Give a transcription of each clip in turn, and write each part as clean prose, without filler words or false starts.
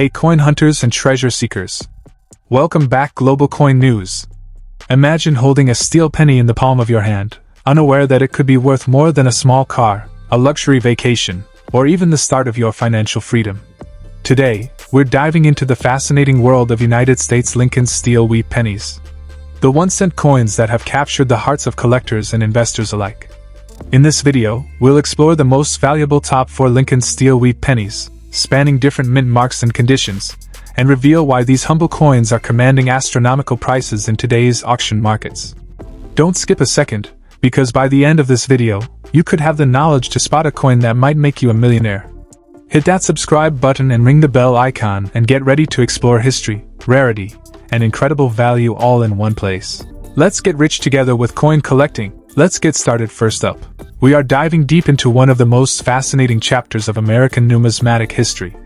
Hey coin hunters and treasure seekers. Welcome back Global Coin News. Imagine holding a steel penny in the palm of your hand, unaware that it could be worth more than a small car, a luxury vacation, or even the start of your financial freedom. Today, we're diving into the fascinating world of United States Lincoln Steel Wheat Pennies. The 1-cent coins that have captured the hearts of collectors and investors alike. In this video, we'll explore the most valuable top 4 Lincoln Steel Wheat Pennies, spanning different mint marks and conditions, and reveal why these humble coins are commanding astronomical prices in today's auction markets. Don't skip a second, because by the end of this video, you could have the knowledge to spot a coin that might make you a millionaire. Hit that subscribe button and ring the bell icon and get ready to explore history, rarity, and incredible value all in one place. Let's get rich together with coin collecting. Let's get started. First up, we are diving deep into one of the most fascinating chapters of American numismatic history.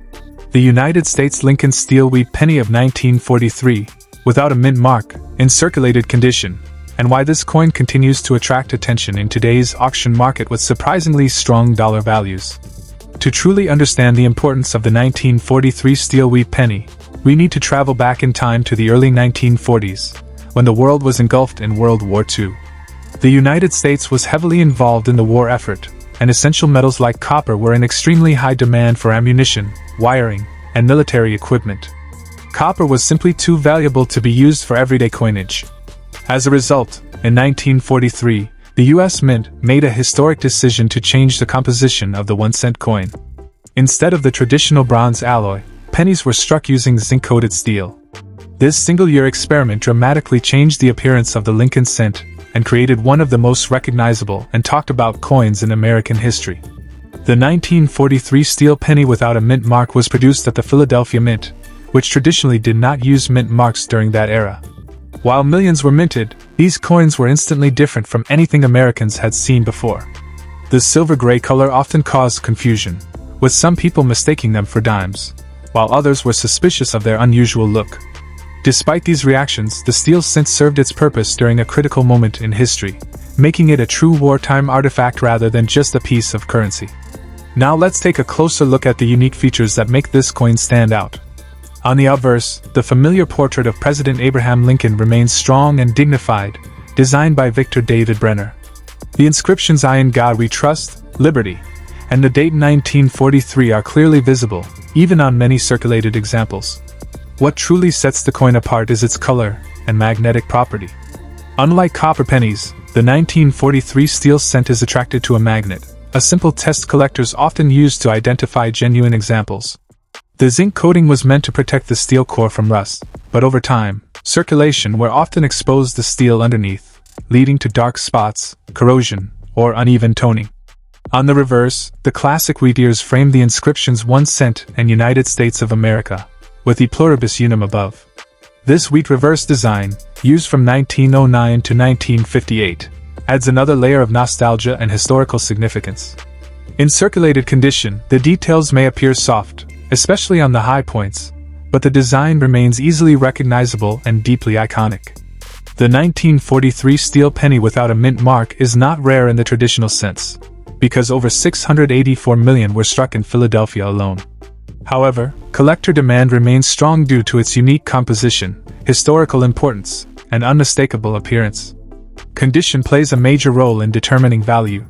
The United States Lincoln Steel Wheat Penny of 1943, without a mint mark, in circulated condition, and why this coin continues to attract attention in today's auction market with surprisingly strong dollar values. To truly understand the importance of the 1943 steel wheat penny, we need to travel back in time to the early 1940s, when the world was engulfed in World War II. The United States was heavily involved in the war effort, and essential metals like copper were in extremely high demand for ammunition, wiring, and military equipment. Copper was simply too valuable to be used for everyday coinage. As a result, in 1943, the U.S. Mint made a historic decision to change the composition of the 1-cent coin. Instead of the traditional bronze alloy, pennies were struck using zinc-coated steel. This single-year experiment dramatically changed the appearance of the Lincoln cent and created one of the most recognizable and talked about coins in American history. The 1943 steel penny without a mint mark was produced at the Philadelphia Mint, which traditionally did not use mint marks during that era. While millions were minted, these coins were instantly different from anything Americans had seen before. The silver-gray color often caused confusion, with some people mistaking them for dimes, while others were suspicious of their unusual look. Despite these reactions, the steel cent served its purpose during a critical moment in history, making it a true wartime artifact rather than just a piece of currency. Now let's take a closer look at the unique features that make this coin stand out. On the obverse, the familiar portrait of President Abraham Lincoln remains strong and dignified, designed by Victor David Brenner. The inscriptions "I in God we trust," "Liberty," and the date 1943 are clearly visible, even on many circulated examples. What truly sets the coin apart is its color and magnetic property. Unlike copper pennies, the 1943 steel cent is attracted to a magnet, a simple test collectors often use to identify genuine examples. The zinc coating was meant to protect the steel core from rust, but over time, circulation will often expose the steel underneath, leading to dark spots, corrosion, or uneven toning. On the reverse, the classic wheat ears frame the inscriptions 1 cent and United States of America, with E pluribus unum above. This wheat reverse design, used from 1909 to 1958, adds another layer of nostalgia and historical significance. In circulated condition, the details may appear soft, especially on the high points, but the design remains easily recognizable and deeply iconic. The 1943 steel penny without a mint mark is not rare in the traditional sense, because over 684 million were struck in Philadelphia alone. However, collector demand remains strong due to its unique composition, historical importance, and unmistakable appearance. Condition plays a major role in determining value.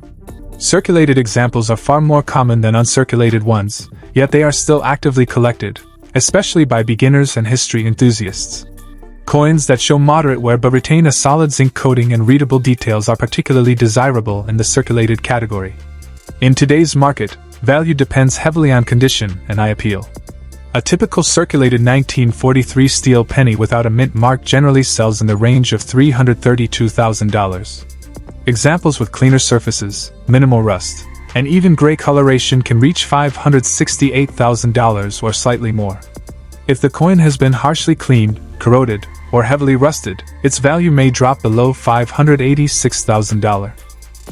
Circulated examples are far more common than uncirculated ones, yet they are still actively collected, especially by beginners and history enthusiasts. Coins that show moderate wear but retain a solid zinc coating and readable details are particularly desirable in the circulated category. In today's market, value depends heavily on condition and eye appeal. A typical circulated 1943 steel penny without a mint mark generally sells in the range of $332,000. Examples with cleaner surfaces, minimal rust, and even gray coloration can reach $568,000 or slightly more. If the coin has been harshly cleaned, corroded, or heavily rusted, its value may drop below $586,000.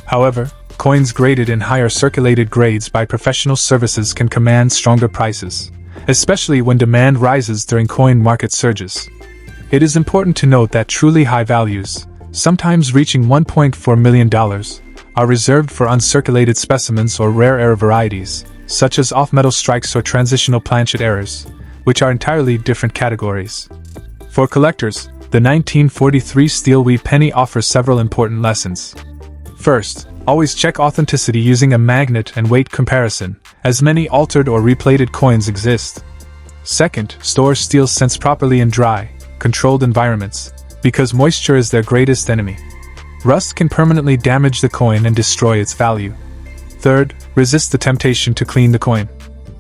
However, coins graded in higher circulated grades by professional services can command stronger prices, especially when demand rises during coin market surges. It is important to note that truly high values, sometimes reaching $1.4 million, are reserved for uncirculated specimens or rare error varieties, such as off-metal strikes or transitional planchet errors, which are entirely different categories. For collectors, the 1943 steel wheat penny offers several important lessons. First, always check authenticity using a magnet and weight comparison, as many altered or replated coins exist. Second, store steel cents properly in dry, controlled environments, because moisture is their greatest enemy. Rust can permanently damage the coin and destroy its value. Third, resist the temptation to clean the coin.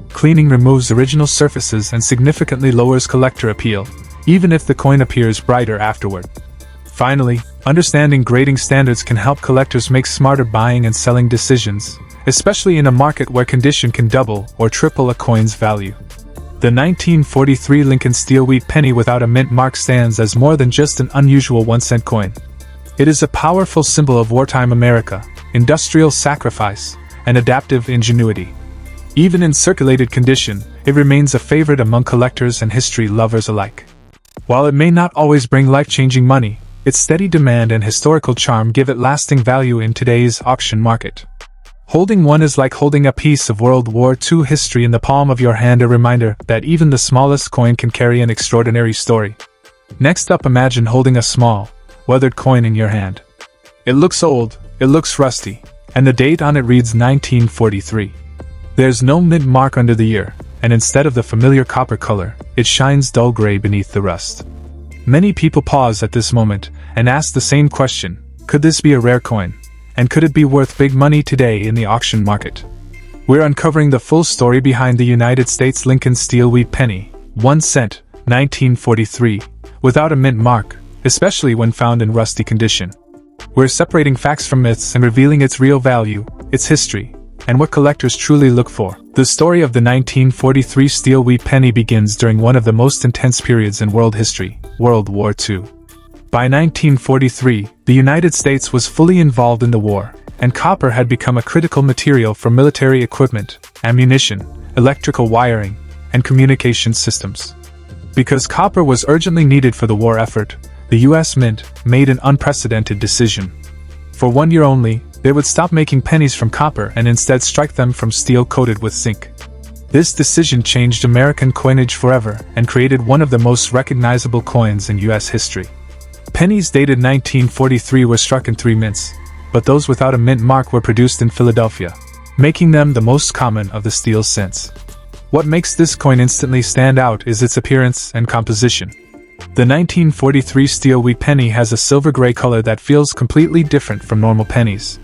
Cleaning removes original surfaces and significantly lowers collector appeal, even if the coin appears brighter afterward. Finally, understanding grading standards can help collectors make smarter buying and selling decisions, especially in a market where condition can double or triple a coin's value. The 1943 Lincoln Steel Wheat Penny without a mint mark stands as more than just an unusual 1-cent coin. It is a powerful symbol of wartime America, industrial sacrifice, and adaptive ingenuity. Even in circulated condition, it remains a favorite among collectors and history lovers alike. While it may not always bring life-changing money, its steady demand and historical charm give it lasting value in today's auction market. Holding one is like holding a piece of World War II history in the palm of your hand, a reminder that even the smallest coin can carry an extraordinary story. Next up, imagine holding a small, weathered coin in your hand. It looks old, it looks rusty, and the date on it reads 1943. There's no mint mark under the year, and instead of the familiar copper color, it shines dull gray beneath the rust. Many people pause at this moment and ask the same question: could this be a rare coin? And could it be worth big money today in the auction market? We're uncovering the full story behind the United States Lincoln Steel Wheat Penny, 1 cent, 1943, without a mint mark, especially when found in rusty condition. We're separating facts from myths and revealing its real value, its history, and what collectors truly look for. The story of the 1943 steel wheat penny begins during one of the most intense periods in world history, World War II. By 1943, the United States was fully involved in the war, and copper had become a critical material for military equipment, ammunition, electrical wiring, and communication systems. Because copper was urgently needed for the war effort, the U.S. Mint made an unprecedented decision. For 1 year only, they would stop making pennies from copper and instead strike them from steel coated with zinc. This decision changed American coinage forever and created one of the most recognizable coins in U.S. history. Pennies dated 1943 were struck in 3 mints, but those without a mint mark were produced in Philadelphia, making them the most common of the steel cents. What makes this coin instantly stand out is its appearance and composition. The 1943 steel wheat penny has a silver-gray color that feels completely different from normal pennies.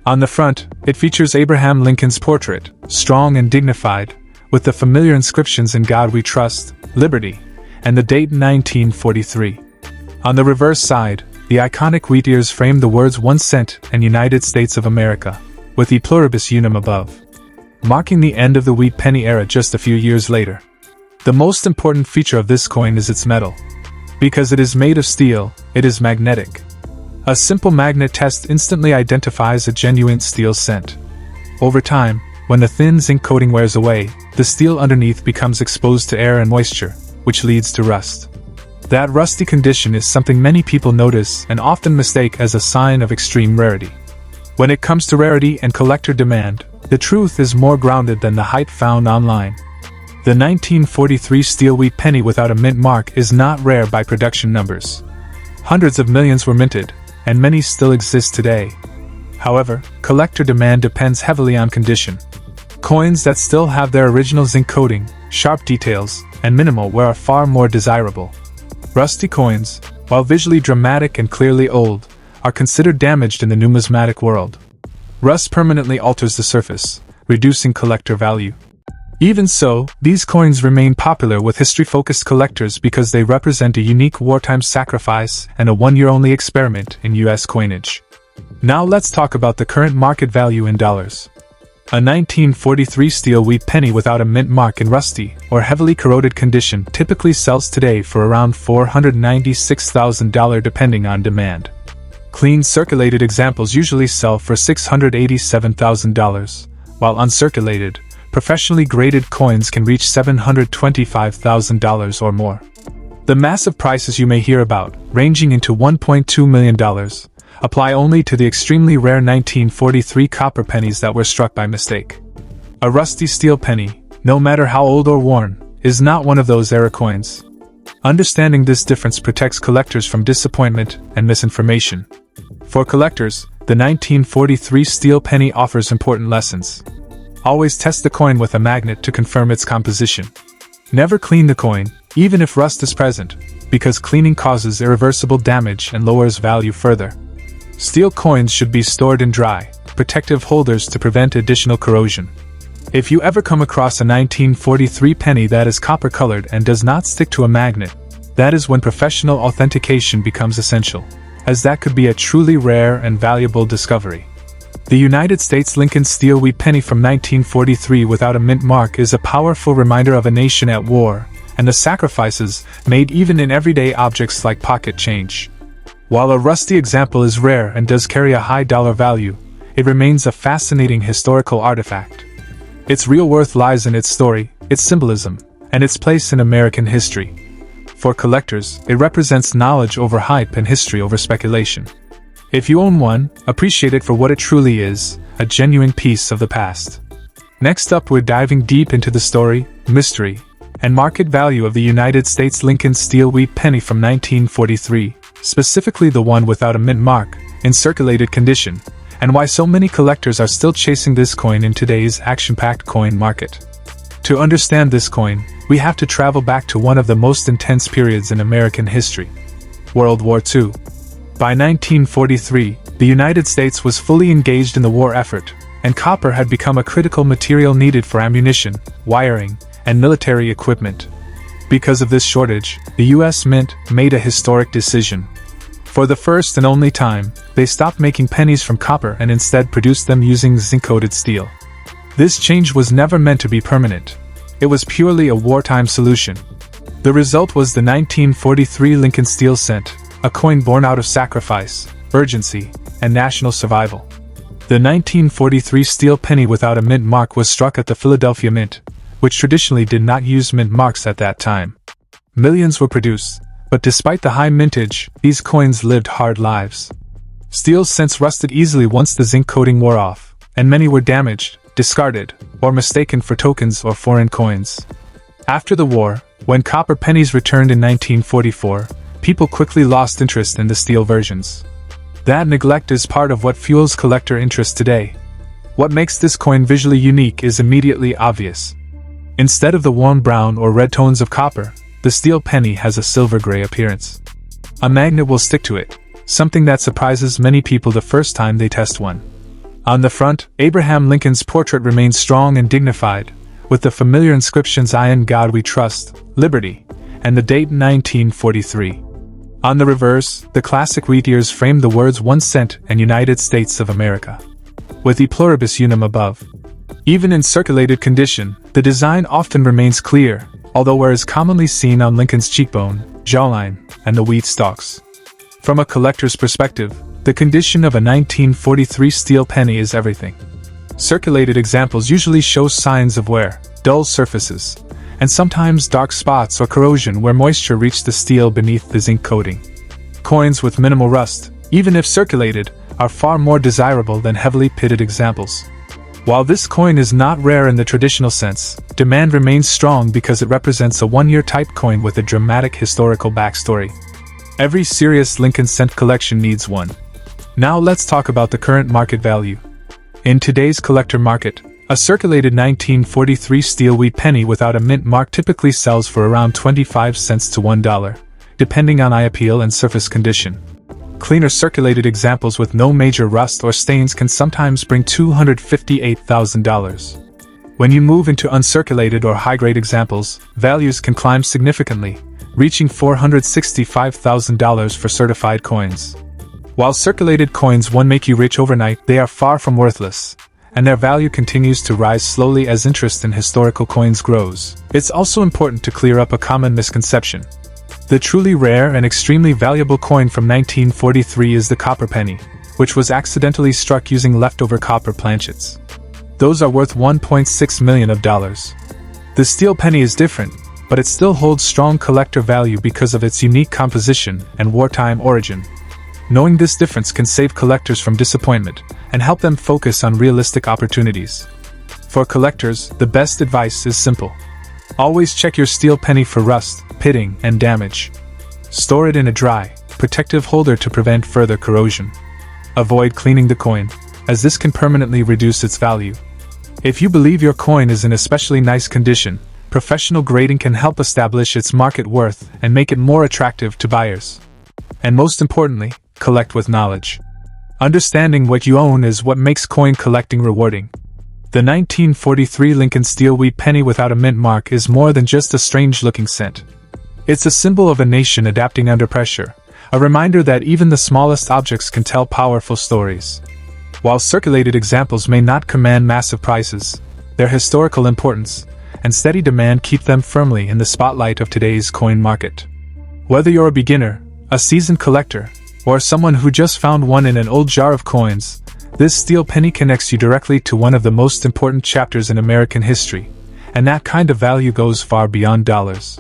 On the front, it features Abraham Lincoln's portrait, strong and dignified, with the familiar inscriptions "In God We Trust," "Liberty," and the date 1943. On the reverse side, the iconic wheat ears frame the words 1 cent and United States of America, with E pluribus unum above, marking the end of the wheat penny era just a few years later. The most important feature of this coin is its metal. Because it is made of steel, it is magnetic. A simple magnet test instantly identifies a genuine steel cent. Over time, when the thin zinc coating wears away, the steel underneath becomes exposed to air and moisture, which leads to rust. That rusty condition is something many people notice and often mistake as a sign of extreme rarity. When it comes to rarity and collector demand, the truth is more grounded than the hype found online. The 1943 steel wheat penny without a mint mark is not rare by production numbers. Hundreds of millions were minted, and many still exist today. However, collector demand depends heavily on condition. Coins that still have their original zinc coating, sharp details, and minimal wear are far more desirable. Rusty coins, while visually dramatic and clearly old, are considered damaged in the numismatic world. Rust permanently alters the surface, reducing collector value. Even so, these coins remain popular with history-focused collectors because they represent a unique wartime sacrifice and a 1-year-only experiment in U.S. coinage. Now let's talk about the current market value in dollars. A 1943 steel wheat penny without a mint mark in rusty or heavily corroded condition typically sells today for around $496,000 depending on demand. Clean circulated examples usually sell for $687,000, while uncirculated, professionally graded coins can reach $725,000 or more. The massive prices you may hear about, ranging into $1.2 million, apply only to the extremely rare 1943 copper pennies that were struck by mistake. A rusty steel penny, no matter how old or worn, is not one of those era coins. Understanding this difference protects collectors from disappointment and misinformation. For collectors, the 1943 steel penny offers important lessons. Always test the coin with a magnet to confirm its composition. Never clean the coin, even if rust is present, because cleaning causes irreversible damage and lowers value further. Steel coins should be stored in dry, protective holders to prevent additional corrosion. If you ever come across a 1943 penny that is copper-colored and does not stick to a magnet, that is when professional authentication becomes essential, as that could be a truly rare and valuable discovery. The United States Lincoln Steel Wheat Penny from 1943 without a mint mark is a powerful reminder of a nation at war, and the sacrifices made even in everyday objects like pocket change. While a rusty example is rare and does carry a high dollar value, it remains a fascinating historical artifact. Its real worth lies in its story, its symbolism, and its place in American history. For collectors, it represents knowledge over hype and history over speculation. If you own one, appreciate it for what it truly is, a genuine piece of the past. Next up, we're diving deep into the story, mystery, and market value of the United States Lincoln Steel Wheat Penny from 1943, specifically the one without a mint mark, in circulated condition, and why so many collectors are still chasing this coin in today's action-packed coin market. To understand this coin, we have to travel back to one of the most intense periods in American history: World War II. By 1943, the United States was fully engaged in the war effort, and copper had become a critical material needed for ammunition, wiring, and military equipment. Because of this shortage, the U.S. Mint made a historic decision. For the first and only time, they stopped making pennies from copper and instead produced them using zinc-coated steel. This change was never meant to be permanent. It was purely a wartime solution. The result was the 1943 Lincoln Steel Cent, a coin born out of sacrifice, urgency, and national survival. The 1943 steel penny without a mint mark was struck at the Philadelphia Mint, which traditionally did not use mint marks at that time. Millions were produced, but despite the high mintage, these coins lived hard lives. Steel cents rusted easily once the zinc coating wore off, and many were damaged, discarded, or mistaken for tokens or foreign coins. After the war, when copper pennies returned in 1944, people quickly lost interest in the steel versions. That neglect is part of what fuels collector interest today. What makes this coin visually unique is immediately obvious. Instead of the warm brown or red tones of copper, the steel penny has a silver-gray appearance. A magnet will stick to it, something that surprises many people the first time they test one. On the front, Abraham Lincoln's portrait remains strong and dignified, with the familiar inscriptions "I in God we trust," "Liberty," and the date 1943. On the reverse, the classic wheat ears frame the words 1 cent and United States of America, with E pluribus unum above. Even in circulated condition, the design often remains clear, although wear is commonly seen on Lincoln's cheekbone, jawline, and the wheat stalks. From a collector's perspective, the condition of a 1943 steel penny is everything. Circulated examples usually show signs of wear, dull surfaces, and sometimes dark spots or corrosion where moisture reached the steel beneath the zinc coating. Coins with minimal rust, even if circulated, are far more desirable than heavily pitted examples. While this coin is not rare in the traditional sense, demand remains strong because it represents a one-year type coin with a dramatic historical backstory. Every serious Lincoln cent collection needs one. Now let's talk about the current market value. In today's collector market, a circulated 1943 steel wheat penny without a mint mark typically sells for around 25 cents to $1, depending on eye appeal and surface condition. Cleaner circulated examples with no major rust or stains can sometimes bring $258,000. When you move into uncirculated or high-grade examples, values can climb significantly, reaching $465,000 for certified coins. While circulated coins won't make you rich overnight, they are far from worthless, and their value continues to rise slowly as interest in historical coins grows. It's also important to clear up a common misconception. The truly rare and extremely valuable coin from 1943 is the copper penny, which was accidentally struck using leftover copper planchets. Those are worth $1.6 million. The steel penny is different, but it still holds strong collector value because of its unique composition and wartime origin. Knowing this difference can save collectors from disappointment and help them focus on realistic opportunities. For collectors, the best advice is simple. Always check your steel penny for rust, pitting, and damage. Store it in a dry, protective holder to prevent further corrosion. Avoid cleaning the coin, as this can permanently reduce its value. If you believe your coin is in especially nice condition, professional grading can help establish its market worth and make it more attractive to buyers. And most importantly, collect with knowledge. Understanding what you own is what makes coin collecting rewarding. The 1943 Lincoln Steel Wheat Penny without a mint mark is more than just a strange-looking cent. It's a symbol of a nation adapting under pressure, a reminder that even the smallest objects can tell powerful stories. While circulated examples may not command massive prices, their historical importance and steady demand keep them firmly in the spotlight of today's coin market. Whether you're a beginner, a seasoned collector, or someone who just found one in an old jar of coins, this steel penny connects you directly to one of the most important chapters in American history, and that kind of value goes far beyond dollars.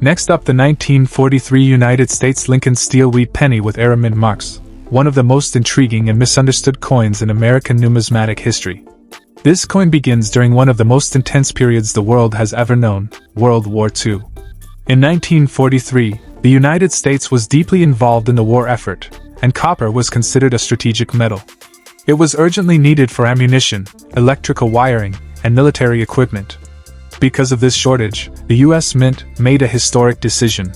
Next up, the 1943 United States Lincoln Steel Wheat Penny with era mint marks, one of the most intriguing and misunderstood coins in American numismatic history. This coin begins during one of the most intense periods the world has ever known, World War II. In 1943, the United States was deeply involved in the war effort, and copper was considered a strategic metal. It was urgently needed for ammunition, electrical wiring, and military equipment. Because of this shortage, the U.S. Mint made a historic decision.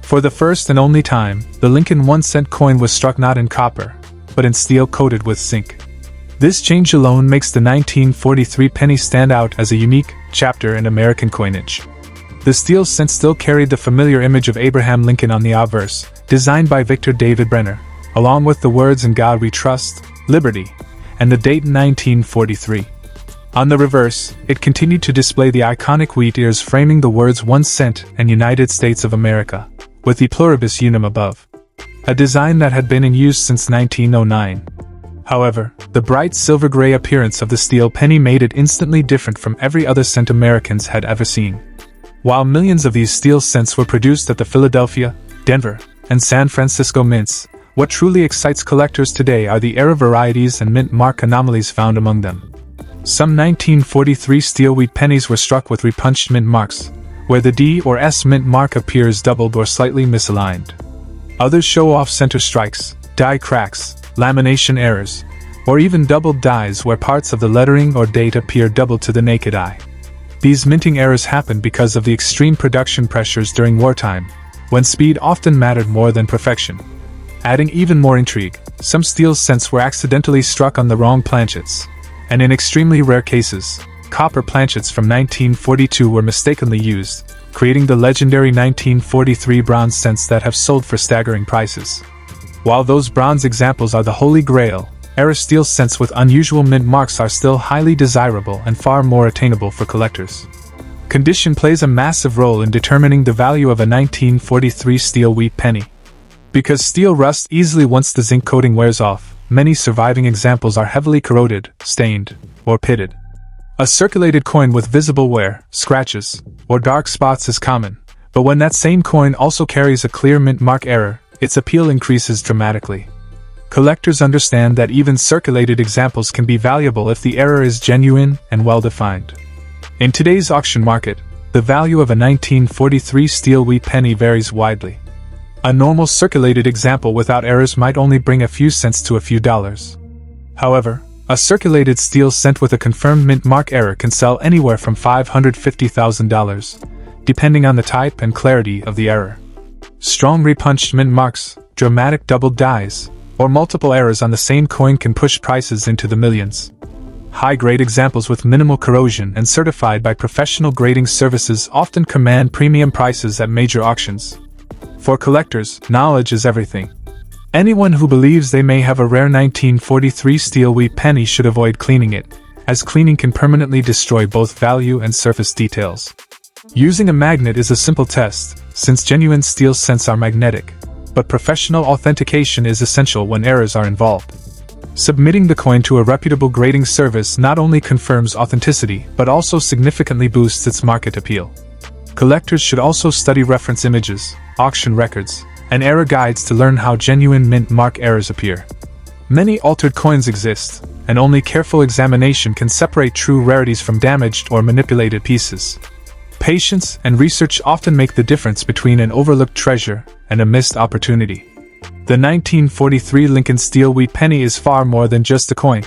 For the first and only time, the Lincoln 1-cent coin was struck not in copper, but in steel coated with zinc. This change alone makes the 1943 penny stand out as a unique chapter in American coinage. The steel cent still carried the familiar image of Abraham Lincoln on the obverse, designed by Victor David Brenner, along with the words "In God We Trust, Liberty," and the date 1943. On the reverse, it continued to display the iconic wheat ears framing the words 1 cent and United States of America, with the pluribus unum above. A design that had been in use since 1909. However, the bright silver-gray appearance of the steel penny made it instantly different from every other cent Americans had ever seen. While millions of these steel cents were produced at the Philadelphia, Denver, and San Francisco mints, what truly excites collectors today are the era varieties and mint mark anomalies found among them. Some 1943 steel wheat pennies were struck with repunched mint marks, where the D or S mint mark appears doubled or slightly misaligned. Others show off center strikes, die cracks, lamination errors, or even doubled dies where parts of the lettering or date appear doubled to the naked eye. These minting errors happened because of the extreme production pressures during wartime, when speed often mattered more than perfection. Adding even more intrigue, some steel cents were accidentally struck on the wrong planchets, and in extremely rare cases, copper planchets from 1942 were mistakenly used, creating the legendary 1943 bronze cents that have sold for staggering prices. While those bronze examples are the holy grail, era steel cents with unusual mint marks are still highly desirable and far more attainable for collectors. Condition plays a massive role in determining the value of a 1943 steel wheat penny. Because steel rusts easily once the zinc coating wears off, many surviving examples are heavily corroded, stained, or pitted. A circulated coin with visible wear, scratches, or dark spots is common, but when that same coin also carries a clear mint mark error, its appeal increases dramatically. Collectors understand that even circulated examples can be valuable if the error is genuine and well-defined. In today's auction market, the value of a 1943 steel wheat penny varies widely. A normal circulated example without errors might only bring a few cents to a few dollars. However, a circulated steel cent with a confirmed mint mark error can sell anywhere from $550,000, depending on the type and clarity of the error. Strong repunched mint marks, dramatic doubled dies, or multiple errors on the same coin can push prices into the millions. High-grade examples with minimal corrosion and certified by professional grading services often command premium prices at major auctions. For collectors, knowledge is everything. Anyone who believes they may have a rare 1943 steel wheat penny should avoid cleaning it, as cleaning can permanently destroy both value and surface details. Using a magnet is a simple test, since genuine steel cents are magnetic, but professional authentication is essential when errors are involved. Submitting the coin to a reputable grading service not only confirms authenticity but also significantly boosts its market appeal. Collectors should also study reference images, auction records, and error guides to learn how genuine mint mark errors appear. Many altered coins exist, and only careful examination can separate true rarities from damaged or manipulated pieces. Patience and research often make the difference between an overlooked treasure and a missed opportunity. The 1943 Lincoln Steel Wheat Penny is far more than just a coin.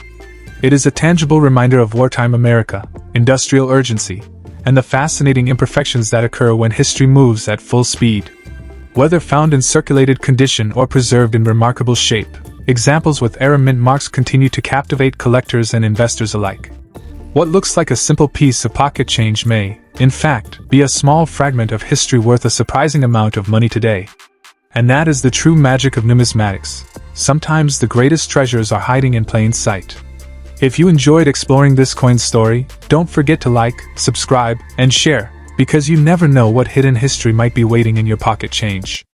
It is a tangible reminder of wartime America, industrial urgency, and the fascinating imperfections that occur when history moves at full speed. Whether found in circulated condition or preserved in remarkable shape, examples with era mint marks continue to captivate collectors and investors alike. What looks like a simple piece of pocket change may, in fact, be a small fragment of history worth a surprising amount of money today. And that is the true magic of numismatics. Sometimes the greatest treasures are hiding in plain sight. If you enjoyed exploring this coin story, don't forget to like, subscribe, and share, because you never know what hidden history might be waiting in your pocket change.